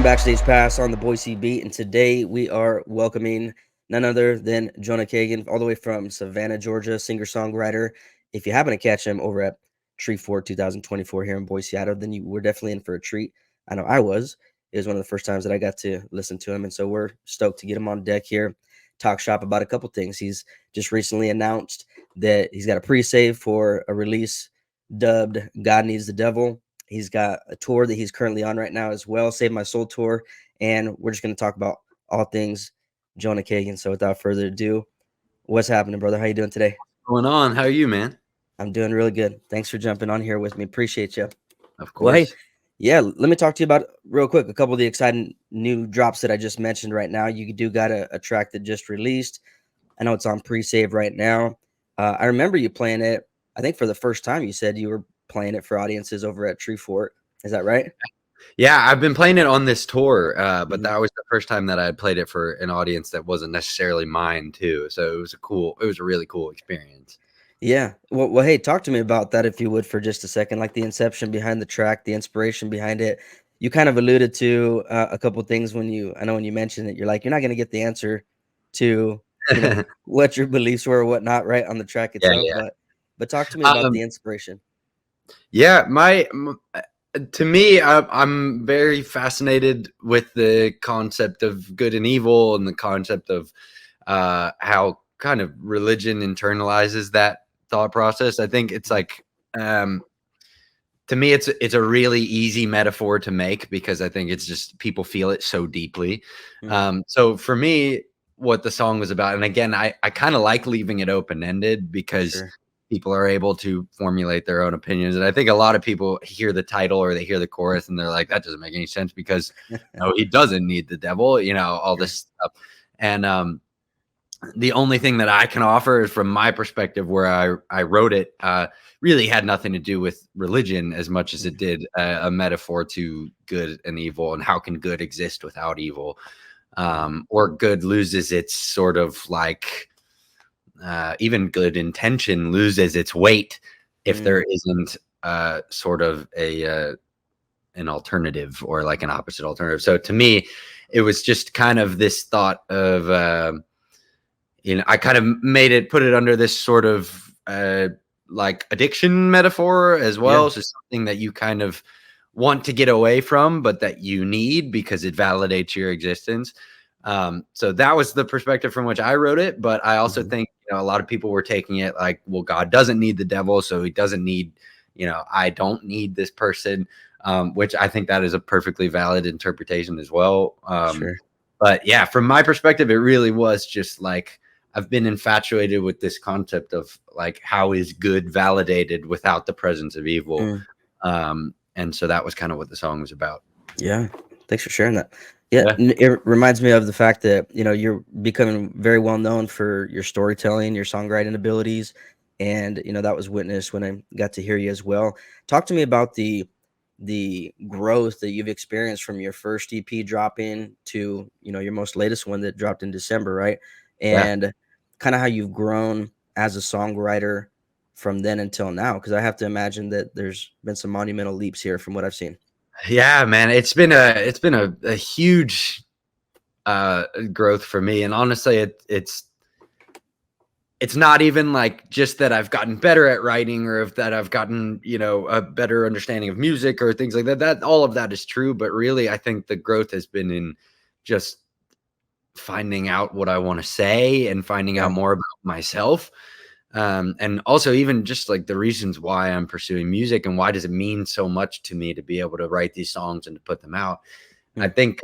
Backstage Pass on the Boise Beat, and today we are welcoming none other than Jonah Kagen, all the way from Savannah, Georgia, singer-songwriter. If you happen to catch him over at Treefort 2024 here in Boise, Idaho, then you were definitely in for a treat. I know I was. It was one of the first times that I got to listen to him, and so we're stoked to get him on deck here, talk shop about a couple things. He's just recently announced that he's got a pre-save for a release dubbed God Needs the Devil. He's got a tour that he's currently on right now as well, Save My Soul Tour. And we're just going to talk about all things Jonah Kagen. So without further ado, what's happening, brother? How you doing today? What's going on? How are you, man? I'm doing really good. Thanks for jumping on here with me. Appreciate you. Of Well, hey, course. yeah, let me talk to you about real quick a couple of the exciting new drops that I just mentioned right now. You do got a track that just released. I know it's on pre-save right now. I remember you playing it. I think for the first time you said you were playing it for audiences over at Treefort. Is that right? Yeah, I've been playing it on this tour, but Mhm. that was the first time that I had played it for an audience that wasn't necessarily mine too. So it was a really cool experience. Yeah. Well, hey, talk to me about that if you would for just a second, like the inception behind the track, the inspiration behind it. You kind of alluded to a couple things I know when you mentioned it, you're like, you're not going to get the answer to, what your beliefs were or whatnot, right, on the track Yeah, itself, yeah. but talk to me about Um, the inspiration. yeah, to me, I'm very fascinated with the concept of good and evil and the concept of how kind of religion internalizes that thought process. I think it's like um, to me it's a really easy metaphor to make because I think it's just people feel it so deeply. Mm, So for me, what the song was about, and again, I kind of like leaving it open ended because sure. people are able to formulate their own opinions. And I think a lot of people hear the title or they hear the chorus and they're like, that doesn't make any sense because no, he doesn't need the devil, all Sure. this stuff. And the only thing that I can offer is from my perspective where I wrote it, really had nothing to do with religion as much as it Mm, did a metaphor to good and evil and how can good exist without evil, mm, or good loses its sort of like even good intention loses its weight if mm, there isn't sort of a an alternative or like an opposite alternative. So to me, it was just kind of this thought of I kind of put it under this sort of like addiction metaphor as yeah. well. So something that you kind of want to get away from, but that you need because it validates your existence. So that was the perspective from which I wrote it. But I also Mhm. think, a lot of people were taking it like, well, God doesn't need the devil. So he doesn't need, I don't need this person, which I think that is a perfectly valid interpretation as well. Sure. But yeah, from my perspective, it really was just like, I've been infatuated with this concept of like how is good validated without the presence of evil. Mm. And so that was kind of what the song was about. Yeah, thanks for sharing that. Yeah, Yeah. it reminds me of the fact that you're becoming very well known for your storytelling, your songwriting abilities, and that was witnessed when I got to hear you as well. Talk to me about the growth that you've experienced from your first EP dropping to your most latest one that dropped in December, right? Yeah. And kind of how you've grown as a songwriter from then until now, because I have to imagine that there's been some monumental leaps here from what I've seen. Yeah, man. It's been a huge growth for me. And honestly, it's not even like just that I've gotten better at writing or if that I've gotten, a better understanding of music or things like that. That all of that is true. But really, I think the growth has been in just finding out what I want to say and finding out Yeah. more about myself. And also even just like the reasons why I'm pursuing music and why does it mean so much to me to be able to write these songs and to put them out. I Mm, think,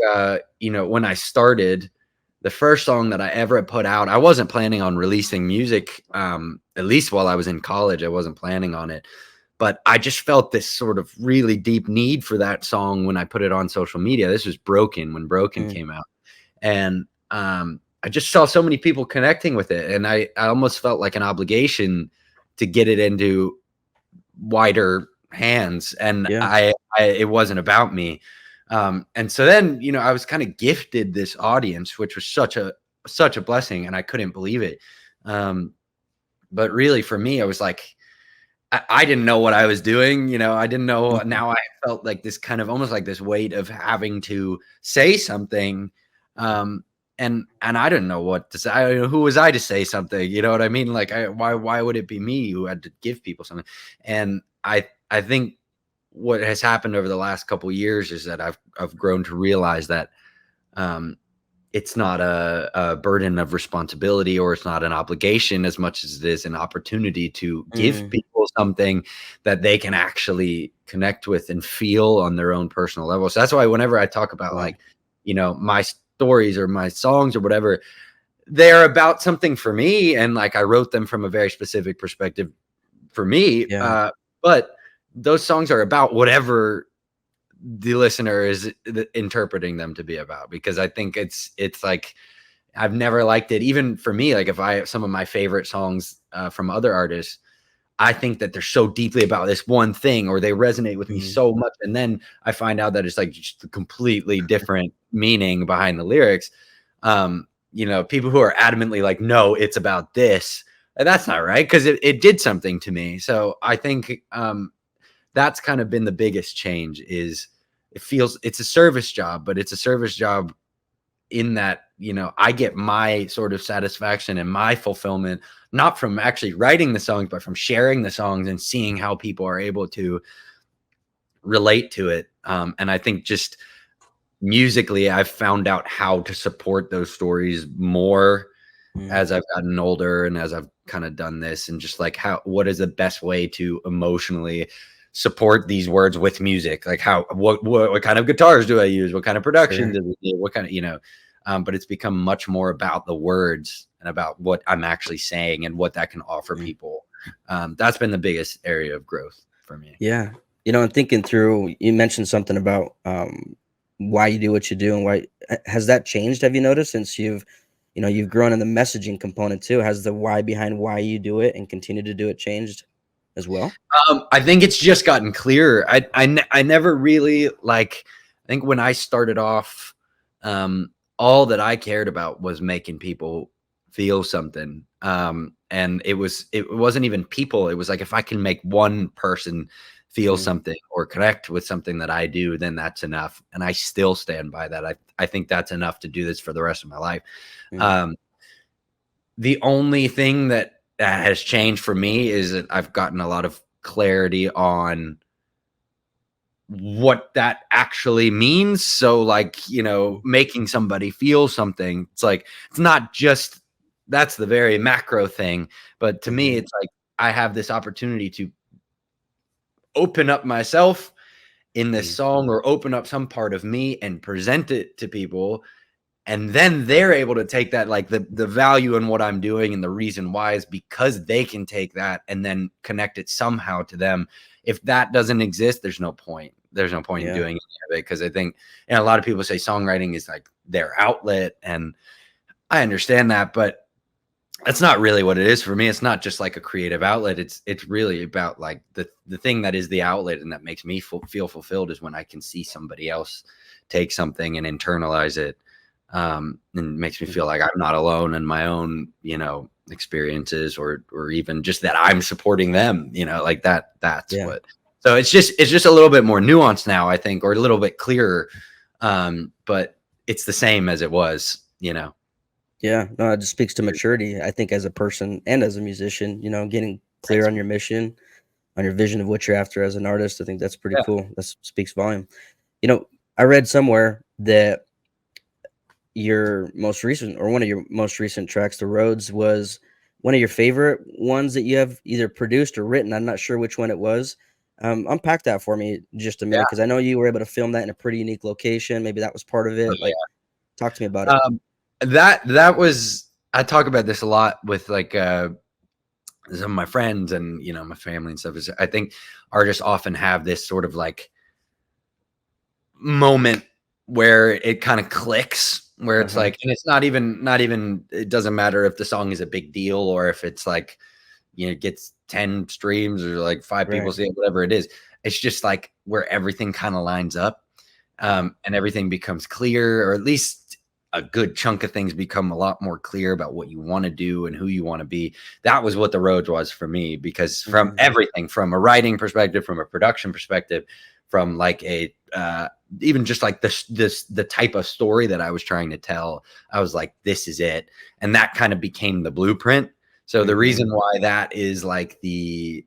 when I started, the first song that I ever put out, I wasn't planning on releasing music, at least while I was in college. I wasn't planning on it. But I just felt this sort of really deep need for that song when I put it on social media. This was Broken when Broken mm, came out. And I just saw so many people connecting with it. And I almost felt like an obligation to get it into wider hands. And yeah. it wasn't about me. And so then, I was kind of gifted this audience, which was such a blessing, and I couldn't believe it. But really, for me, I was like, I didn't know what I was doing. I didn't know. Mhm. Now I felt like this kind of almost like this weight of having to say something. Um, and I didn't know what to say. Who was I to say something? You know what I mean? Like, why would it be me who had to give people something? And I think what has happened over the last couple of years is that I've grown to realize that um, it's not a burden of responsibility, or it's not an obligation as much as it is an opportunity to give Mm. people something that they can actually connect with and feel on their own personal level. So that's why whenever I talk about Wow. like, my stories or my songs or whatever, they're about something for me. And like, I wrote them from a very specific perspective for me. Yeah. But those songs are about whatever the listener is interpreting them to be about, because I think it's like, I've never liked it. Even for me, like if I some of my favorite songs from other artists, I think that they're so deeply about this one thing, or they resonate with me Mhm. so much, and then I find out that it's like just a completely different meaning behind the lyrics. People who are adamantly like, no, it's about this, and that's not right, because it did something to me. So I think that's kind of been the biggest change. Is it's a service job, but it's a service job in that, I get my sort of satisfaction and my fulfillment not from actually writing the songs, but from sharing the songs and seeing how people are able to relate to it. And I think just musically, I've found out how to support those stories more Mhm. as I've gotten older, and as I've kind of done this, and just like what is the best way to emotionally support these words with music? Like what kind of guitars do I use? What kind of production Sure. does it do? What kind of, but it's become much more about the words and about what I'm actually saying and what that can offer Mm. people. That's been the biggest area of growth for me. Yeah. And thinking through, you mentioned something about, why you do what you do and why has that changed, have you noticed, since you've grown in the messaging component too? Has the why behind why you do it and continue to do it changed as well? I think it's just gotten clearer. I never really like. I think when I started off, all that I cared about was making people feel something. And it wasn't even people. It was like, if I can make one person feel Mm, something or connect with something that I do, then that's enough. And I still stand by that. I think that's enough to do this for the rest of my life. mm, Um, the only thing that has changed for me is that I've gotten a lot of clarity on what that actually means. So, like, mm, making somebody feel something, it's like, it's not just that's the very macro thing. But to me, mhm, it's like, I have this opportunity to open up myself in this mm, song, or open up some part of me and present it to people, and then they're able to take that, like the value in what I'm doing, and the reason why is because they can take that and then connect it somehow to them. If that doesn't exist, there's no point in yeah, doing any of it, because I think, a lot of people say songwriting is like their outlet, and I understand that, but that's not really what it is for me. It's not just like a creative outlet. It's really about like the thing that is the outlet and that makes me feel fulfilled is when I can see somebody else take something and internalize it, and makes me feel mhm, like I'm not alone in my own, experiences, or even just that I'm supporting them, like that. That's yeah, what. So it's just a little bit more nuanced now, I think, or a little bit clearer, but it's the same as it was. yeah. No, it just speaks to maturity, I think, as a person and as a musician, getting clear Thanks. on your mission, on your vision of what you're after as an artist. I think that's pretty Yeah. cool. That speaks volume. You know, I read somewhere that your most recent or one of your most recent tracks, The Roads, was one of your favorite ones that you have either produced or written. I'm not sure which one it was. Unpack that for me just a minute, because I know you were able to film that in a pretty unique location. Maybe that was part of it. Like, talk to me about it. Um, that was I talk about this a lot with like some of my friends and my family and stuff. Is I think artists often have this sort of like moment where it kind of clicks, where Uh it's huh. like, and it's not even it doesn't matter if the song is a big deal, or if it's like, it gets 10 streams, or like five people Right. see it, whatever it is. It's just like where everything kind of lines up, Mm, and everything becomes clear, or at least a good chunk of things become a lot more clear about what you want to do and who you want to be. That was what the road was for me, because from everything, from a writing perspective, from a production perspective, from like a even just like the type of story that I was trying to tell, I was like, this is it. And that kind of became the blueprint. So the reason why that is like the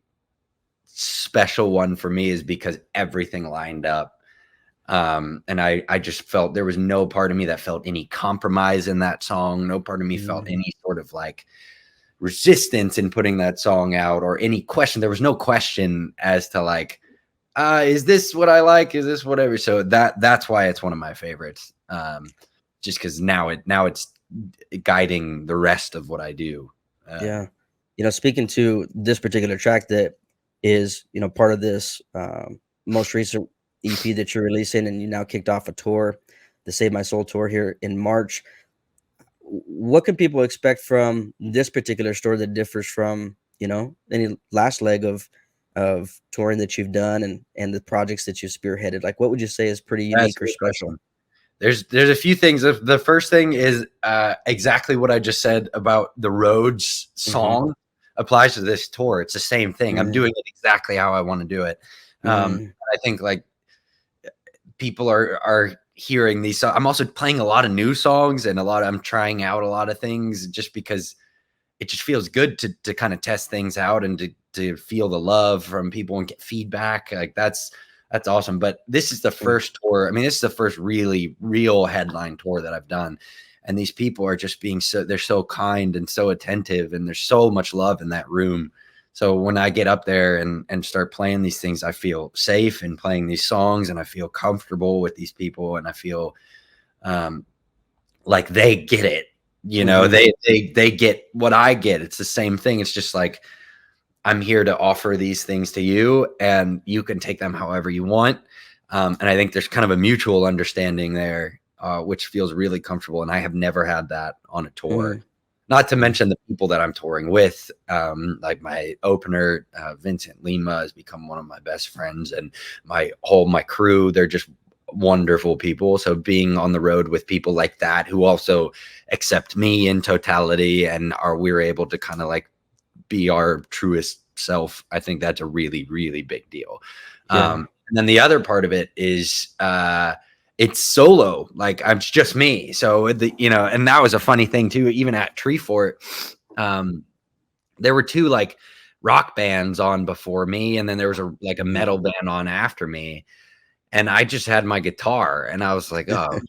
special one for me is because everything lined up. And I just felt there was no part of me that felt any compromise in that song. No part of me felt any sort of like resistance in putting that song out, or any question. There was no question as to like, is this what I like? Is this whatever? So that's why it's one of my favorites. Just because now it's guiding the rest of what I do. Yeah. Speaking to this particular track that is, part of this most recent EP that you're releasing, and you now kicked off a tour, the Save My Soul tour here in March. What can people expect from this particular tour that differs from, any last leg of touring that you've done, and the projects that you've spearheaded? Like, what would you say is pretty unique or special? There's a few things. The first thing is exactly what I just said about the Roads song applies to this tour. It's the same thing. I'm doing it exactly how I want to do it. I think like people are hearing these songs. I'm also playing a lot of new songs, and I'm trying out a lot of things just because it just feels good to kind of test things out and to feel the love from people and get feedback. Like that's awesome. But this is the first tour. I mean, this is the first really real headline tour that I've done. And these people are just they're so kind and so attentive, and there's so much love in that room. So when I get up there and start playing these things, I feel safe in playing these songs, and I feel comfortable with these people, and I feel like they get it. They get what I get. It's the same thing. It's just like, I'm here to offer these things to you, and you can take them however you want. And I think there's kind of a mutual understanding there, which feels really comfortable. And I have never had that on a tour. Not to mention the people that I'm touring with, like my opener, Vincent Lima, has become one of my best friends, and my crew, they're just wonderful people. So being on the road with people like that, who also accept me in totality, and we're able to kind of like be our truest self, I think that's a really, really big deal. And then the other part of it is, it's solo, like I'm just me. So and that was a funny thing too. Even at Treefort, there were two like rock bands on before me, and then there was a metal band on after me, and I just had my guitar, and I was like, oh,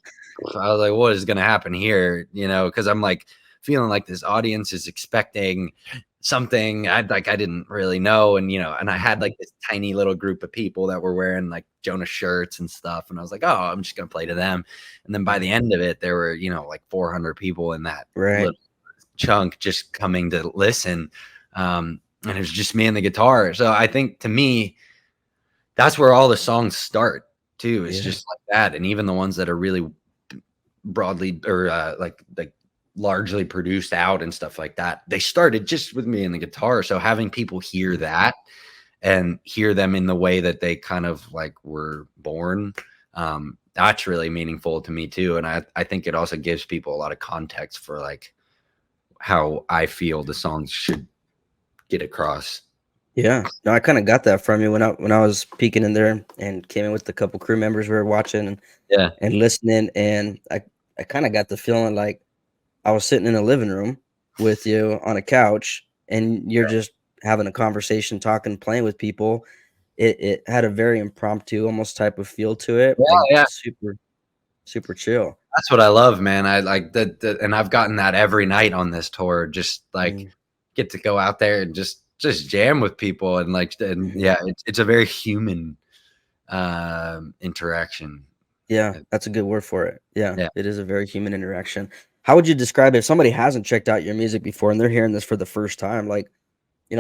I was like, what is going to happen here? Because I'm like feeling like this audience is expecting something I didn't really know. And, and I had like this tiny little group of people that were wearing like Jonah shirts and stuff. And I was like, oh, I'm just going to play to them. And then by the end of it, there were, like 400 people in that little chunk just coming to listen. And it was just me and the guitar. So I think, to me, that's where all the songs start too. It's just like that. And even the ones that are really broadly or like largely produced out and stuff like that, they started just with me and the guitar. So having people hear that and hear them in the way that they kind of like were born, that's really meaningful to me too. And I think it also gives people a lot of context for like how I feel the songs should get across. Yeah, no, I kind of got that from you when I was peeking in there and came in with a couple crew members we were watching and listening, and I kind of got the feeling like I was sitting in a living room with you on a couch, and you're just having a conversation, talking, playing with people. It had a very impromptu, almost type of feel to it. Super, super chill. That's what I love, man. I like that, and I've gotten that every night on this tour. Just like get to go out there and just jam with people, and it's a very human interaction. Yeah, that's a good word for it. Yeah, it is a very human interaction. How would you describe it if somebody hasn't checked out your music before and they're hearing this for the first time? Like,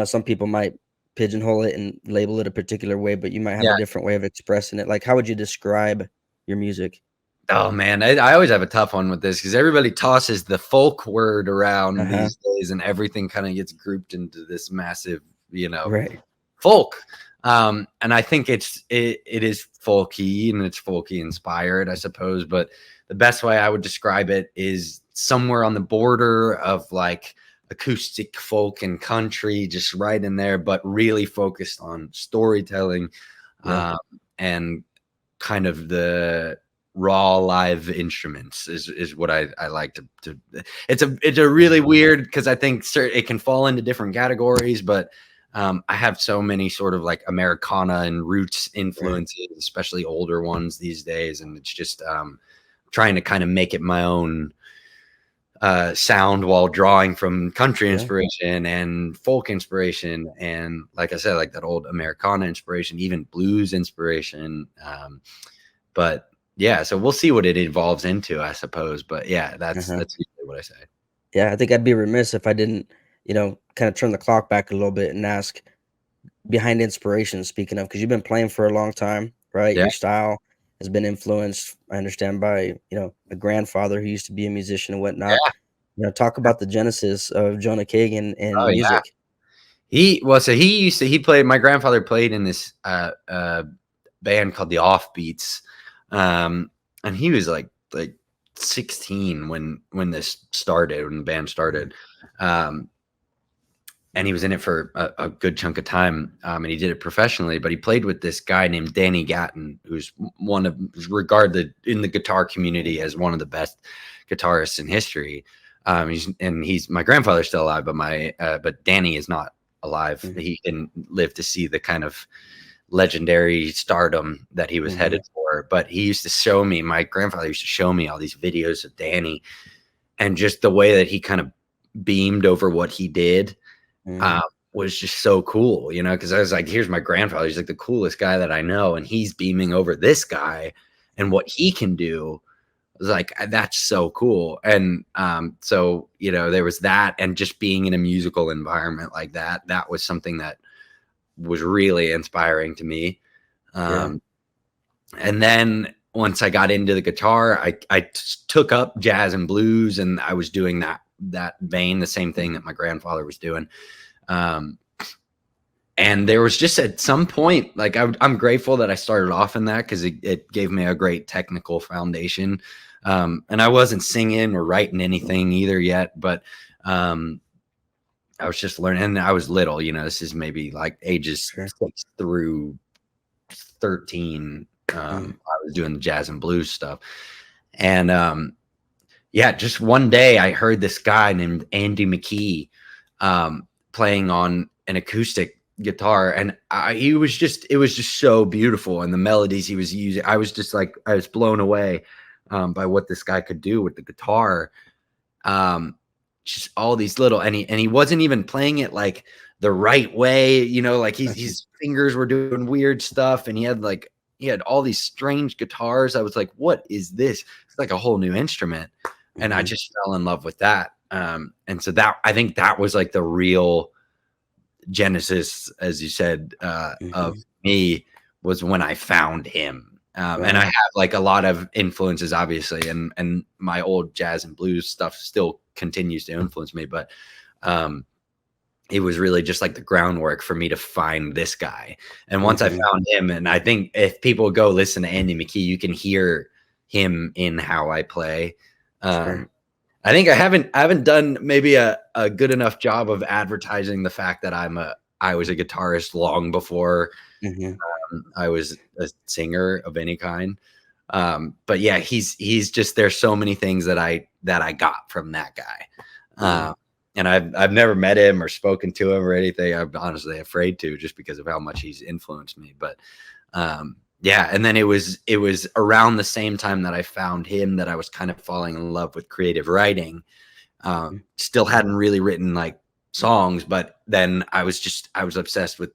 some people might pigeonhole it and label it a particular way, but you might have a different way of expressing it. Like, how would you describe your music? Oh man, I always have a tough one with this because everybody tosses the folk word around these days, and everything kind of gets grouped into this massive, folk. And I think it is folky and it's folky inspired, I suppose. But the best way I would describe it is somewhere on the border of like acoustic folk and country, just right in there, but really focused on storytelling, Yeah. um, and kind of the raw live instruments is what I like to it's a really weird, because I think it can fall into different categories, but I have so many sort of like Americana and roots Right. influences, especially older ones these days, and it's just trying to kind of make it my own sound while drawing from country Yeah. inspiration and folk inspiration, and like I said, like that old Americana inspiration, even blues inspiration. But yeah, so we'll see what it evolves into, I suppose. But yeah, Uh-huh. that's usually what I say. Yeah, I think I'd be remiss if I didn't, kind of turn the clock back a little bit and ask behind inspiration, speaking of, because you've been playing for a long time, right? Yeah. Your style has been influenced, I understand, by, a grandfather who used to be a musician and whatnot. Yeah. Talk about the genesis of Jonah Kagen and Oh yeah. music. So he played, my grandfather played in this band called the Offbeats. And he was like 16 when this started, when the band Mhm. started. Um and he was in it for a good chunk of time, and he did it professionally. But he played with this guy named Danny Gatton, who's who's regarded in the guitar community as one of the best guitarists in history. He's my grandfather's still alive, but Danny is not alive. Mhm. He didn't live to see the kind of legendary stardom that he was headed Mhm. for. But he used to show me, my grandfather used to show me all these videos of Danny, and just the way that he kind of beamed over what he did uh, Mhm. was just so cool, because I was like, here's my grandfather. He's like the coolest guy that I know. And he's beaming over this guy and what he can do. I was like, that's so cool. And so, there was that. And just being in a musical environment like that, that was something that was really inspiring to me. Yeah. Um, and then once I got into the guitar, I took up jazz and blues, and I was doing that vein, the same thing that my grandfather was doing. Um, and there was just at some point, like I'm grateful that I started off in that, because it gave me a great technical foundation. And I wasn't singing or writing anything either yet, but I was just learning. And I was little, this is maybe like ages Sure. 6 through 13. Mhm. I was doing the jazz and blues stuff. And yeah, just one day I heard this guy named Andy McKee playing on an acoustic guitar, and it was just so beautiful, and the melodies he was using, I was just like, I was blown away by what this guy could do with the guitar. Um, just all these little, and he wasn't even playing it like the right way, like his fingers were doing weird stuff, and he had all these strange guitars. I was like, what is this? It's like a whole new instrument. And I Mhm. just fell in love with that. And so that, I think that was like the real genesis, as you said, of Mhm. me, was when I found him. And I Wow. have like a lot of influences, obviously, and my old jazz and blues stuff still continues to influence me. But um, it was really just like the groundwork for me to find this guy. And once I Mhm. found him, and I think if people go listen to Andy McKee, you can hear him in how I play. Sure. Um, I think I haven't done maybe a good enough job of advertising the fact that I was a guitarist long before Mhm. I was a singer of any kind. But yeah, he's just, there's so many things that I got from that guy. Yeah. And I've never met him or spoken to him or anything. I'm honestly afraid to, just because of how much he's influenced me. But yeah, and then it was around the same time that I found him that I was kind of falling in love with creative writing. Mhm. Still hadn't really written like songs, but then I was obsessed with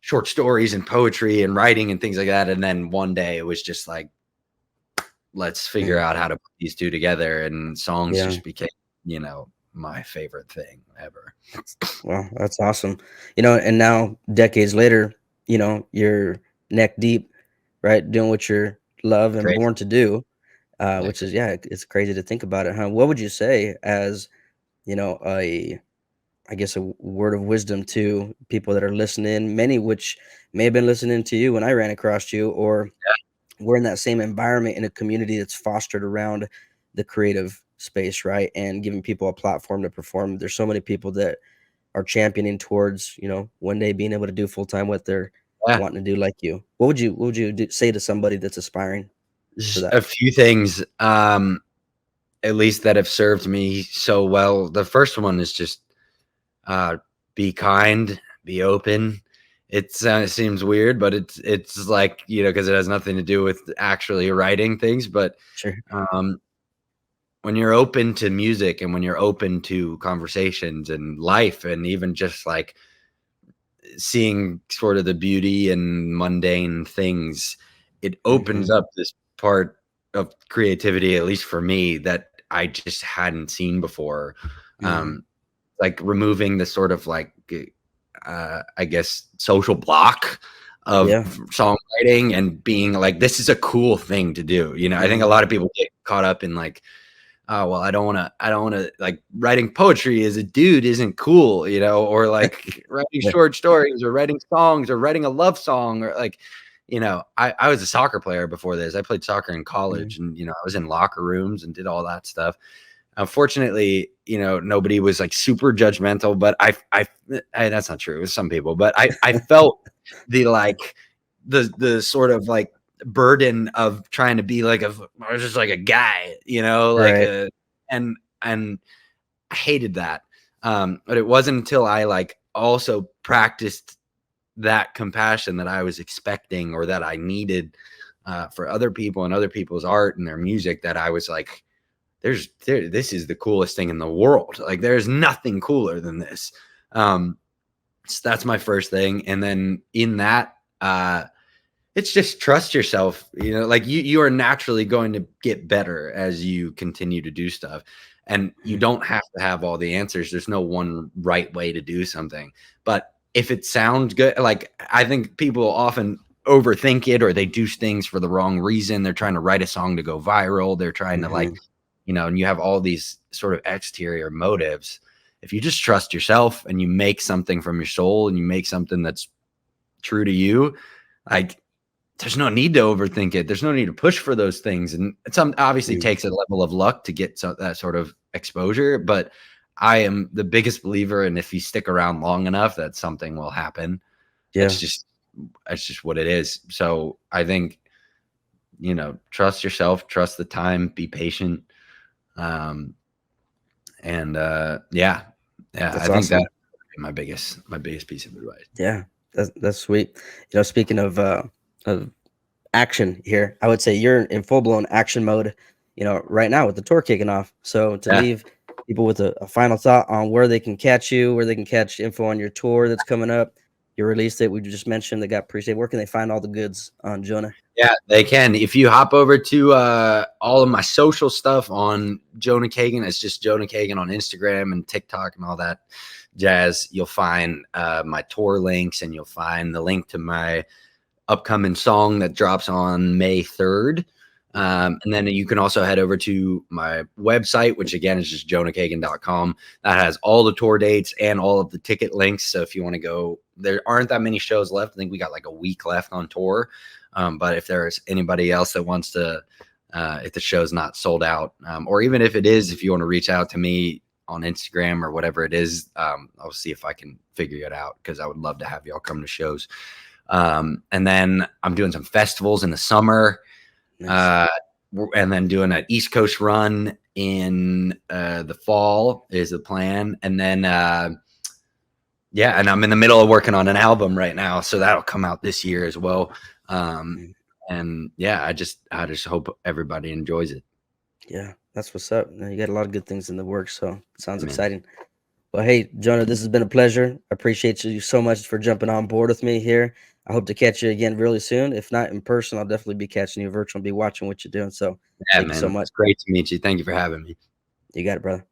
short stories and poetry and writing and things like that. And then one day it was just like, let's figure Mhm. out how to put these two together, and songs Yeah. just became, my favorite thing ever. Well, that's awesome. And now decades later, you're neck deep, right, doing what you're love and Crazy. born to do, Yeah, which is, yeah, it's crazy to think about it, huh? What would you say as, a I guess, a word of wisdom to people that are listening, many which may have been listening to you when I ran across you, or we're in that same environment in a community that's fostered around the creative space, right? And giving people a platform to perform. There's so many people that are championing towards, one day being able to do full time what they're Yeah. wanting to do, like you. What would you say to somebody that's aspiring for Just that? a few things, at least that have served me so well. The first one is just uh, be kind, be open. It seems weird, but it's like, because it has nothing to do with actually writing things. But Sure. um, when you're open to music and when you're open to conversations and life, and even just like seeing sort of the beauty and mundane things, it opens Hmm. up this part of creativity, at least for me, that I just hadn't seen before. Hmm. Um, like removing the sort of like, I guess, social block of Yeah. songwriting and being like, this is a cool thing to do. I think a Hmm. lot of people get caught up in like, oh well, I don't want to like writing poetry as a dude isn't cool, or like writing Yeah. short stories or writing songs or writing a love song or like, I was a soccer player before this. I played soccer in Hmm. college, and I was in locker rooms and did all that stuff. Unfortunately, nobody was like super judgmental, but that's not true. It was some people, but I felt the like the sort of like burden of trying to be like I was just like a guy, like Right. a and I hated that. But it wasn't until I like also practiced that compassion that I was expecting or that I needed for other people and other people's art and their music that I was like, this is the coolest thing in the world. Like there's nothing cooler than this. So that's my first thing. And then in that, it's just trust yourself. Like you are naturally going to get better as you continue to do stuff. And you Mhm. don't have to have all the answers. There's no one right way to do something. But if it sounds good, like I think people often overthink it, or they do things for the wrong reason. They're trying to write a song to go viral. They're trying to like, Mhm. and you have all these sort of exterior motives. If you just trust yourself and you make something from your soul and you make something that's true to you, like there's no need to overthink it. There's no need to push for those things. And some obviously Mhm. takes a level of luck to get that sort of exposure. But I am the biggest believer, and if you stick around long enough, that something will happen. That's Yeah, just that's just what it is. So I think, trust yourself, trust the time, be patient. Um, and yeah, yeah, I that's think that awesome. my biggest piece of advice. Yeah, that's sweet. Speaking of action here, I would say you're in full blown action mode, right now with the tour kicking off. So to Yeah. leave people with a final thought on where they can catch you, where they can catch info on your tour that's coming up, your release date we just mentioned that got pre-saved. Where can they find all the goods on Jonah? Yeah, they can. If you hop over to all of my social stuff on Jonah Kagen, it's just Jonah Kagen on Instagram and TikTok and all that jazz. You'll find my tour links, and you'll find the link to my upcoming song that drops on May 3rd. Mhm. And then you can also head over to my website, which again is just jonahkagan.com. That has all the tour dates and all of the ticket links. So if you want to go, there aren't that many shows left. I think we got like a week left on tour. But if there's anybody else that wants to, if the show's not sold out, or even if it is, if you want to reach out to me on Instagram or whatever it is, I'll see if I can figure it out, because I would love to have y'all come to shows. And then I'm doing some festivals in the summer, Nice. uh, and then doing an East Coast run in the fall is the plan. And then, yeah, and I'm in the middle of working on an album right now, so that'll come out this year as well. Um, Mhm. and yeah, I just hope everybody enjoys it. Yeah, that's what's up. You got a lot of good things in the works, so it sounds Yeah, man. exciting. Well, hey, Jonah, this has been a pleasure. I appreciate you so much for jumping on board with me here. I hope to catch you again really soon. If not in person, I'll definitely be catching you virtual and be watching what you're doing. So Yeah, thank you so man. much. It's great to meet you. Thank you for having me. You got it, brother.